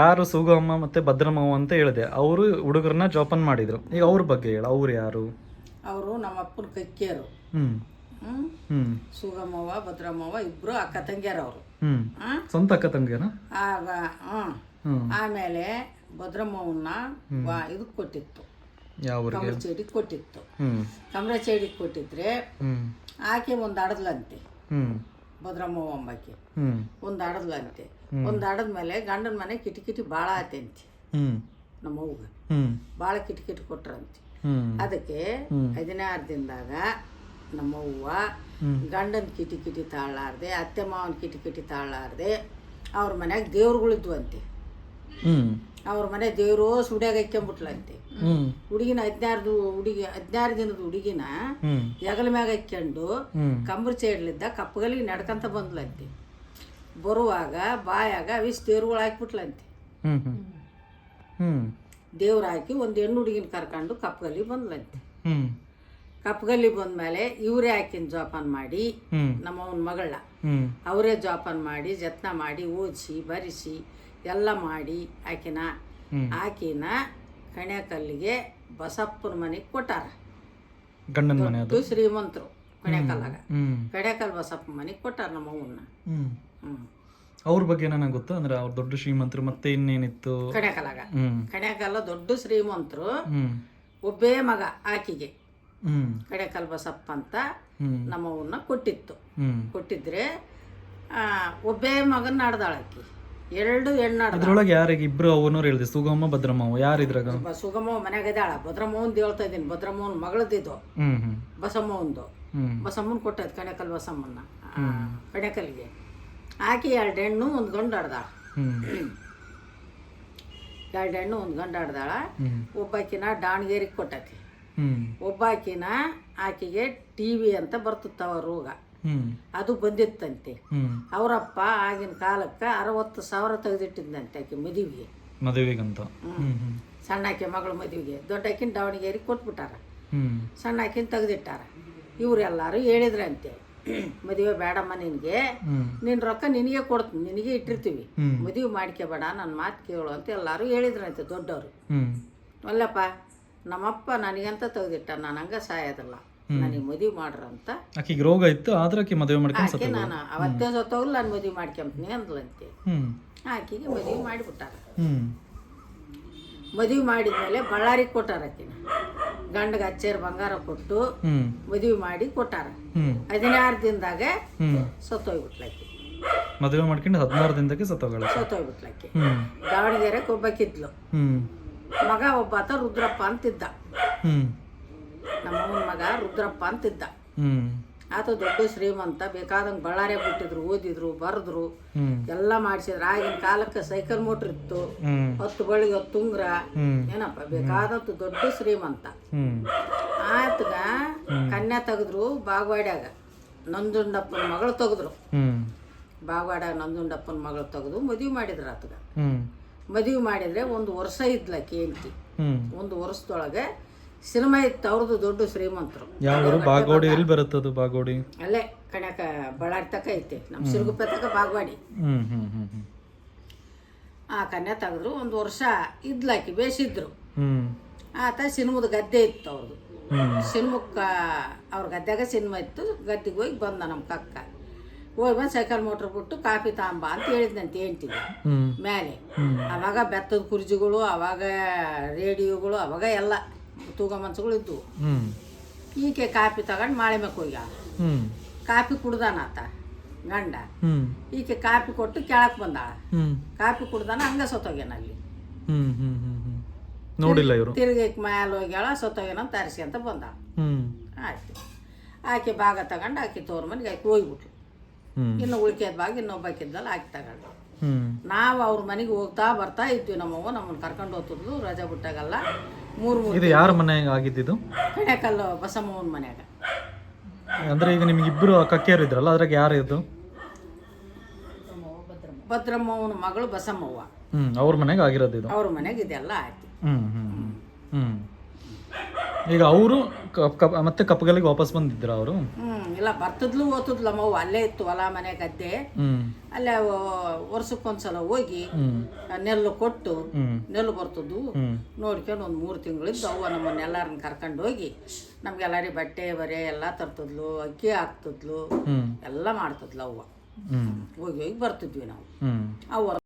ಯಾರು ಸುಗಮ್ಮ ಮತ್ತೆ ಭದ್ರಮ್ಮವ್ವ ಅಂತ ಹೇಳಿದೆ, ಅವರು ಹುಡುಗರನ್ನ ಜೋಪಾನ ಮಾಡಿದ್ರು. ಈಗ ಅವ್ರ ಬಗ್ಗೆ ಹೇಳ, ಅವ್ರು ಯಾರು? ಅವರು ನಮ್ಮ ಅಪ್ಪನ ಕಕ್ಕಿಯರು. ಸುಗಮವ್ವ ಭದ್ರಮ್ಮವ್ವ ಇಬ್ರು ಅಕ್ಕ ತಂಗಿಯರ ಅವರು. ಸ್ವಂತ ಅಕ್ಕ ತಂಗಿಯರ. ಆಗ ಆಮೇಲೆ ಭದ್ರಮ್ಮವನ್ನ ಇದಕ್ಕೆ ಕೊಟ್ಟಿತ್ತು, ಕಮರಚೇಡಿಗೆ ಕೊಟ್ಟಿತ್ತು. ಕಮರಚೇಡಿಗೆ ಕೊಟ್ಟಿದ್ರೆ ಆಕೆ ಒಂದು ಆಡದ್ಲಂತೆ, ಭದ್ರಮ್ಮವ್ವ ಅಂಬಾಕೆ ಒಂದು ಆಡದ್ಲಂತೆ. ಒಂದು ಆಡದ್ಮೇಲೆ ಗಂಡನ ಮನೆ ಕಿಟಿಕಿಟಿ ಭಾಳ ಆತಂತೆ. ನಮ್ಮ ಅವ್ಗ ಭಾಳ ಕಿಟಿಕಿಟಿ ಕೊಟ್ರಂತೆ. ಅದಕ್ಕೆ 16 ದಿನದಾಗ ನಮ್ಮವ್ವ ಗಂಡನ ಕಿಟಿಕಿಟಿ ತಾಳಾರ್ದೆ, ಅತ್ತೆ ಮಾವನ ಕಿಟಿಕಿಟಿ ತಾಳಾರ್ದೆ ಅವ್ರ ಮನ್ಯಾಗ ದೇವ್ರುಗಳಿದ್ವಂತೆ. ಅವ್ರ ಮನೆ ದೇವರು ಸುಡ್ಯಾಗ ಹಾಕ್ಕೊಂಬಿಟ್ಲಂತೆ. ಹುಡುಗಿನ 16 ದಿನದ ಹುಡುಗಿನ ಹೆಗಲ ಮ್ಯಾಗ ಹಾಕ್ಕೊಂಡು ಕಂಬರ್ ಚೇಡ್ಲಿದ್ದ ಕಪ್ಪಗಲಿಗೆ ನಡ್ಕಂತ ಬಂದ್ಲಂತೆ. ಬರುವಾಗ ಬಾಯಾಗ ಅವಿಸ್ ದೇವ್ರುಗಳು ಹಾಕ್ಬಿಟ್ಲಂತೆ. ದೇವ್ರು ಹಾಕಿ ಒಂದು ಹೆಣ್ಣು ಹುಡುಗಿನ ಕರ್ಕೊಂಡು ಕಪ್ಪಗಲ್ಲಿ ಬಂದ್ಲಂತೆ. ಕಪ್ಪಗಲ್ಲಿ ಬಂದ್ಮೇಲೆ ಇವರೇ ಆಕಿನ ಜೋಪಾನ ಮಾಡಿ, ನಮ್ಮವನ ಮಗಳ ಅವರೇ ಜೋಪಾನ ಮಾಡಿ ಜತ್ನ ಮಾಡಿ ಓದಿಸಿ ಬರಿಸಿ ಎಲ್ಲ ಮಾಡಿ ಆಕಿನ ಕಣ್ಯಾಕಲ್ಲಿಗೆ ಬಸಪ್ಪನ ಮನೆಗೆ ಕೊಟ್ಟಾರ. ಗಂಡನ ಮನೆ ದೊಡ್ಡ ಶ್ರೀಮಂತರು ಕಣ್ಯಾಕಲ್ಲಾಗ. ಕಣ್ಯಾಕಲ್ ಬಸಪ್ಪ ಮನೆಗೆ ಕೊಟ್ಟಾರ ನಮ್ಮವನ್ನ. ಅವ್ರ ಬಗ್ಗೆ ನನಗೆ ಗೊತ್ತು, ಅಂದ್ರೆ ಅವ್ರ ದೊಡ್ಡ ಶ್ರೀಮಂತರು. ಮತ್ತೆ ಇನ್ನೇನಿತ್ತು ಕಣ್ಯಾಕಲ್ಲಾಗ? ಕಣ್ಯಾಕಲ್ಲ ದೊಡ್ಡ ಶ್ರೀಮಂತರು. ಒಬ್ಬೇ ಮಗ ಆಕಿಗೆ ಕಡೆಕಲ್ ಬಸಪ್ಪ ಅಂತ ನಮ್ಮವನ್ನ ಕೊಟ್ಟಿತ್ತು. ಕೊಟ್ಟಿದ್ರೆ ಒಬ್ಬೇ ಮಗನ ನಾಡ್ದಾಳಕಿ, 2 ಹೆಣ್ಣು. ಅದ್ರೊಳಗೆ ಯಾರಿಗೆ ಇಬ್ರು ಅವನವ್ರು ಹೇಳಿದೆ, ಸುಗಮ ಭದ್ರಮ್ಮವ್ವ ಯಾರಿದ್ರಾಗ? ಸುಗಮವ್ವ ಮನ್ಯಾಗ ಇದ್ದಾಳ. ಭದ್ರಮ್ಮವಂದು ಹೇಳ್ತಾ ಇದ್ದೀನಿ, ಭದ್ರಮ್ಮವನ್ ಮಗಳದಿದ್ದು ಬಸಮ್ಮವಂದು. ಬಸಮ್ಮನ್ ಕೊಟ್ಟೈತೆ ಕಣಕಲ್ ಬಸಮ್ಮನ್ನ ಕಣಕಲ್ಗೆ. ಆಕಿ 2 ಹೆಣ್ಣು 1 ಗಂಡು ಆಡ್ದಾಳ. 2 ಹೆಣ್ಣು 1 ಗಂಡು ಆಡ್ದಾಳ. ಒಬ್ಬಾಕಿನ ದಾವಣಗೆರೆಗೆ ಕೊಟ್ಟೈತಿ. ಒಬ್ಬಾಕಿನ ಆಕಿಗೆ TV ಅಂತ ಬರ್ತಿತ್ತವ ರೋಗ, ಅದು ಬಂದಿತ್ತಂತೆ. ಅವರಪ್ಪ ಆಗಿನ ಕಾಲಕ್ಕೆ 60,000 ತೆಗೆದಿಟ್ಟಿದ್ದಂತೆ ಆಕೆ ಮದುವೆಗಂತ. ಸಣ್ಣಾಕಿ ಮಗಳ ಮದುವೆಗೆ. ದೊಡ್ಡಾಕಿನ ದಾವಣಗೆರೆಗೆ ಕೊಟ್ಬಿಟ್ಟಾರ, ಸಣ್ಣಾಕಿನ ತೆಗೆದಿಟ್ಟಾರ. ಇವರೆಲ್ಲರೂ ಹೇಳಿದ್ರಂತೆ, ಮದುವೆ ಬೇಡಮ್ಮ ನಿನಗೆ, ನಿನ್ನ ರೊಕ್ಕ ನಿನಗೆ ಕೊಡ್ತೀನಿ, ನಿನಗೆ ಇಟ್ಟಿರ್ತೀವಿ, ಮದುವೆ ಮಾಡ್ಕೋಬೇಡ, ನನ್ನ ಮಾತು ಕೇಳು ಅಂತ ಎಲ್ಲರೂ ಹೇಳಿದ್ರಂತೆ ದೊಡ್ಡವರು. ಅಲ್ಲಪ್ಪ ನಮ್ಮಪ್ಪ ನನಗಂತ ತೆಗೆದಿಟ್ಟ, ನಾನು ಹಂಗ ಸಾಯೋದಿಲ್ಲ, ನನಗೆ ಮದುವೆ ಮಾಡ್ರಂತ. ಆಕಿಗೆ ರೋಗ ಇತ್ತು, ಆದ್ರೆ ಆಕೆ ಮದುವೆ ಮಾಡ್ಕೊಂಡು ನಾನು ಅವತ್ತೇ ಸತ್ತೋಗ್ಲಿ, ನಾನು ಮದುವೆ ಮಾಡ್ಕೊಂತೀನಿ ಅಂದ್ಲಂತೆ. ಆಕಿಗೆ ಮದುವೆ ಮಾಡಿಬಿಟ್ಟಾರ. ಮದುವೆ ಮಾಡಿದ್ಮೇಲೆ ಬಳ್ಳಾರಿಗೆ ಕೊಟ್ಟಾರ. ಆಕಿನ ಗಂಡಗೆ ಅಚ್ಚೇರು ಬಂಗಾರ ಕೊಟ್ಟು ಮದುವೆ ಮಾಡಿ ಕೊಟ್ಟಾರ. 16 ದಿನದಾಗ ಸತ್ತೋಗ್ಬಿಟ್ಲಾಕಿ. ಮದುವೆ ಮಾಡ್ಕೊಂಡು 16 ದಿನಕ್ಕೆ ಸತ್ತೋಗ್ಬಿಟ್ಲಾಕಿ. ದಾವಣಗೆರೆಗೆ ಒಬ್ಬಾಕಿದ್ಲು. ಮಗ ಒಬ್ಬಾತ ರುದ್ರಪ್ಪ ಅಂತಿದ್ದ. ನಮ್ಮವನ ಮಗ ರುದ್ರಪ್ಪ ಅಂತಿದ್ದ. ಆತ ದೊಡ್ಡ ಶ್ರೀಮಂತ, ಬೇಕಾದಂಗೆ ಬಳ್ಳಾರಿ ಬಿಟ್ಟಿದ್ರು, ಓದಿದ್ರು, ಬರೆದ್ರು, ಎಲ್ಲ ಮಾಡಿಸಿದ್ರು. ಆಗಿನ ಕಾಲಕ್ಕೆ ಸೈಕಲ್ ಮೋಟ್ರ್ ಇತ್ತು, 10 ಬಳಿಗೆ 10 ಉಂಗ್ರ, ಏನಪ್ಪ ಬೇಕಾದತ್ತು ದೊಡ್ಡ ಶ್ರೀಮಂತ. ಆತಗ ಕನ್ಯಾ ತೆಗೆದ್ರು ಬಾಗವಾಡ್ಯಾಗ. ನಂಜುಂಡಪ್ಪನ ಮಗಳು ತೆಗೆದ್ರು. ಬಾಗವಾಡ್ಯಾಗ ನಂಜುಂಡಪ್ಪನ ಮಗಳು ತೆಗೆದು ಮದುವೆ ಮಾಡಿದ್ರು. ಆತಗ ಮದುವೆ ಮಾಡಿದ್ರೆ 1 ವರ್ಷ ಇದ್ಲಕ್ಕಿ ಹೆಂಡತಿ. 1 ವರ್ಷದೊಳಗೆ ಸಿನಿಮಾ ಇತ್ತು ಅವ್ರದ್ದು. ದೊಡ್ಡ ಶ್ರೀಮಂತರು. ಬಾಗೋಡಿ ಎಲ್ಲಿ ಬರುತ್ತದು? ಬಾಗೋಡಿ ಅಲ್ಲೇ ಕಣ್ಯಾಕ ಬಳ್ಳಾರಿ ತಕ ಐತೆ, ನಮ್ಮ ಸಿರುಗುಪ್ಪೆ ತಕ ಬಾಗವಾಡಿ. ಆ ಕನ್ಯಾ ತೆಗೆದ್ರು. 1 ವರ್ಷ ಇದ್ಲಾಕಿ, ಬೇಸಿದ್ರು. ಆತ ಸಿನಿಮದ ಗದ್ದೆ ಇತ್ತು ಅವ್ರದ್ದು. ಸಿನಿಮಕ್ಕೆ ಅವ್ರ ಗದ್ದೆಗ ಸಿನಿಮಾ ಇತ್ತು. ಗದ್ದೆಗೆ ಹೋಗಿ ಬಂದ ನಮ್ಮ ಕಕ್ಕ. ಹೋಗಿ ಬಂದು ಸೈಕಲ್ ಮೋಟ್ರ್ ಬಿಟ್ಟು ಕಾಫಿ ತಾಂಬ ಅಂತ ಹೇಳಿದ್ನಂತೆ ಹೆಂಡ್ತಿಗೆ ಮೇಲೆ. ಅವಾಗ ಬೆತ್ತದ ಕುರ್ಜಿಗಳು, ಅವಾಗ ರೇಡಿಯೋಗಳು, ಅವಾಗ ಎಲ್ಲ ತೂಗ ಮನ್ಸುಗಳು ಇದ್ವು. ಈಕೆ ಕಾಫಿ ತಗೊಂಡು ಮಾಳೆ ಮ್ಯಾಕ ಹೋಗ್ಯಾಳ. ಕಾಫಿ ಕುಡ್ದಾನ ಆತ ಗಂಡ. ಈಕೆ ಕಾಫಿ ಕೊಟ್ಟು ಕೆಳಕ್ ಬಂದಾಳ. ಕಾಫಿ ಕುಡ್ದಾನ, ಹಂಗ ಸತ್ತೋಗ್ಯಾನ ಅಲ್ಲಿ. ನೋಡಿಲ್ಲ ಇವರು. ತಿರುಗಿ ಮ್ಯಾಲ ಹೋಗ್ಯಾಳ, ಸತ್ತೋಗ್ಯಾನ ಅಂತ ತರಿಸಿ ಅಂತ ಬಂದಾಳ. ಆಯ್ತು. ಆಕೆ ಭಾಗ ತಗೊಂಡು ಆಕೆ ತೋರ್ ಮನೆಗೆ ಆಕೆ ಹೋಗ್ಬಿಟ್ಲು. ಇನ್ನು ಉಳ್ಕೆದ ಭಾಗ ಇನ್ನೊಬ್ಬಾಕಿದ್ದಲ್ಲ ಆಕೆ ತಗೊಂಡು. ನಾವು ಅವ್ರ ಮನೆಗೆ ಹೋಗ್ತಾ ಬರ್ತಾ ಇದ್ವಿ. ನಮ್ಮವ್ವ ನಮ್ಮನ್ನು ಕರ್ಕೊಂಡು ಹೋಗ್ತಿದ್ಲು ರಜಾ ಬಿಟ್ಟಾಗಲ್ಲ. 3 ಯಾರ ಮನೆಯಾಗ ಆಗಿದ್ದು? ಕಣ್ಯಾಕಲ್ಲು ಬಸಮ್ಮವನ ಮನ್ಯಾಗ. ಅಂದ್ರೆ ಈಗ ನಿಮ್ಗೆ ಇಬ್ರು ಕಕ್ಕಿಯರು ಇದ್ರಲ್ಲ, ಅದ್ರಾಗ ಯಾರು ಇದ್ದು? ಭದ್ರಮ್ಮವನ ಮಗಳು ಬಸಮ್ಮವ್ವ. ಅವ್ರ ಮನೆಗೆ ಆಗಿರೋದು ಇದು? ಅವ್ರ ಮನೆಗೆ ಇದೆಲ್ಲ ಆಯ್ತು. ಈಗ ಅವರು ಮತ್ತೆ ಕಪ್ಪಗಲ್ಲಿಗೆ ವಾಪಸ್ ಬಂದಿದ್ರ ಅವರು? ಇಲ್ಲ ಬರ್ತಿದ್ಲು ಓತಿದ್ಲು ನಮ್ಮವ್ವ. ಅಲ್ಲೇ ಇತ್ತು ಹೊಲ ಮನೆ ಗದ್ದೆ. ಅಲ್ಲೇ ವರ್ಷಕ್ಕೊಂದ್ಸಲ ಹೋಗಿ ನೆಲ್ಲು ಕೊಟ್ಟು ನೆಲ್ಲು ಬರ್ತದ್ದು ನೋಡ್ಕೊಂಡು ಒಂದು 3 ತಿಂಗಳಿದ್ದು ಅವ್ವ ನಮ್ಮನ್ನ ಎಲ್ಲಾರನ್ನ ಕರ್ಕೊಂಡು ಹೋಗಿ ನಮ್ಗೆಲ್ಲಾರಿಗೆ ಬಟ್ಟೆ ಬರೆ ಎಲ್ಲ ತರ್ತಿದ್ಲು, ಅಕ್ಕಿ ಹಾಕ್ತಿದ್ಲು, ಎಲ್ಲ ಮಾಡ್ತಿದ್ಲು ಅವ್ವ. ಹೋಗಿ ಬರ್ತಿದ್ವಿ ನಾವು. ಅವ್ವ